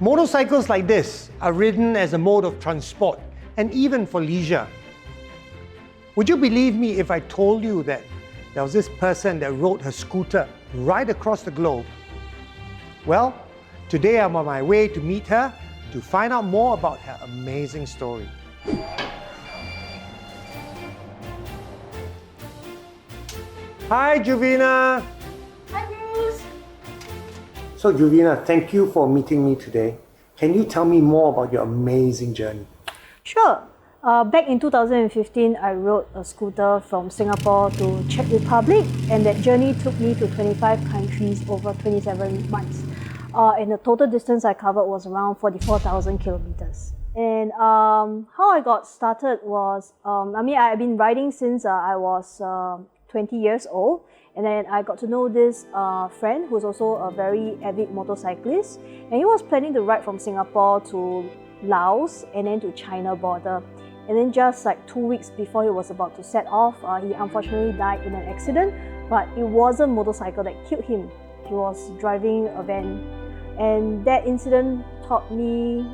Motorcycles like this are ridden as a mode of transport and even for leisure. Would you believe me if I told you that there was this person that rode her scooter right across the globe? Well, today I'm on my way to meet her to find out more about her amazing story. Hi, Juvena. Hi, Bruce. So, Juvena, thank you for meeting me today. Can you tell me more about your amazing journey? Sure. Back in 2015, I rode a scooter from Singapore to Czech Republic, and that journey took me to 25 countries over 27 months. And the total distance I covered was around 44,000 kilometers. And how I got started was, I've been riding since I was 20 years old. And then I got to know this friend who's also a very avid motorcyclist. And he was planning to ride from Singapore to Laos and then to China border. And then just like 2 weeks before he was about to set off, he unfortunately died in an accident, but it wasn't a motorcycle that killed him. He was driving a van. And that incident taught me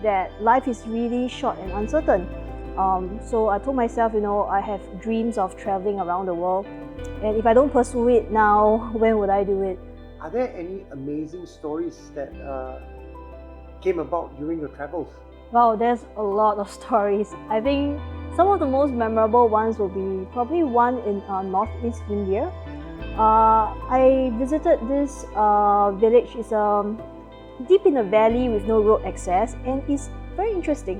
that life is really short and uncertain. So I told myself, I have dreams of traveling around the world. And if I don't pursue it now, when would I do it? Are there any amazing stories that came about during your travels? Wow, there's a lot of stories. I think some of the most memorable ones will be probably one in northeast India. I visited this village. It's deep in a valley with no road access, and it's very interesting.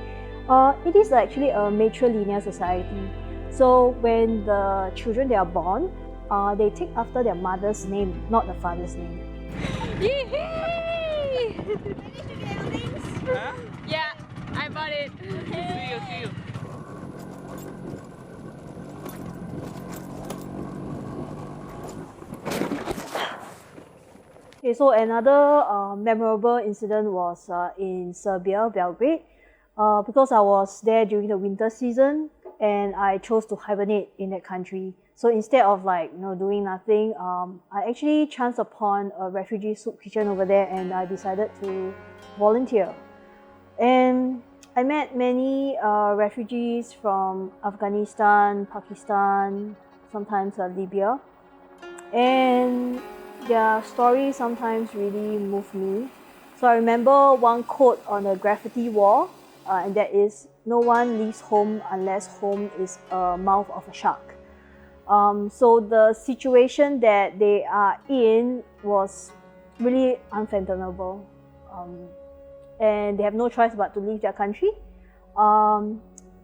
It is actually a matrilineal society. So when the children they are born, they take after their mother's name, not the father's name. Yee-hee! Managed to get our things? Huh? Yeah, I bought it. See you. Okay, so another memorable incident was in Serbia, Belgrade, because I was there during the winter season and I chose to hibernate in that country. So instead of doing nothing, I actually chanced upon a refugee soup kitchen over there and I decided to volunteer. And I met many refugees from Afghanistan, Pakistan, sometimes Libya. And their stories sometimes really move me. So I remember one quote on a graffiti wall, and that is, "No one leaves home unless home is a mouth of a shark." So the situation that they are in was really unfathomable. And they have no choice but to leave their country.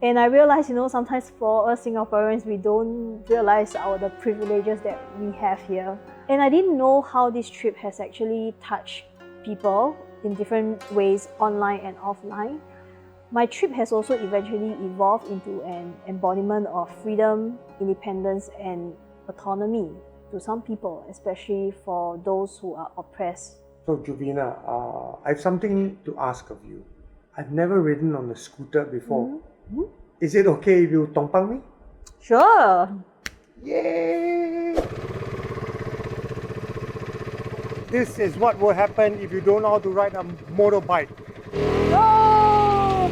And I realized, sometimes for us Singaporeans, we don't realize the privileges that we have here. And I didn't know how this trip has actually touched people in different ways, online and offline. My trip has also eventually evolved into an embodiment of freedom, independence, and autonomy to some people, especially for those who are oppressed. So, Juvena, I have something to ask of you. I've never ridden on a scooter before. Mm-hmm. Is it okay if you tompang me? Sure! Yay! This is what will happen if you don't know how to ride a motorbike. No!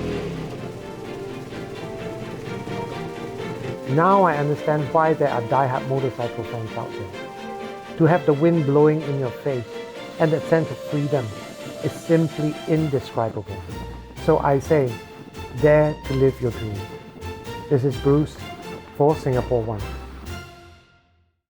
Now I understand why there are die-hard motorcycle fans out there. To have the wind blowing in your face and that sense of freedom is simply indescribable. So I say, dare to live your dream. This is Bruce for Singapore One.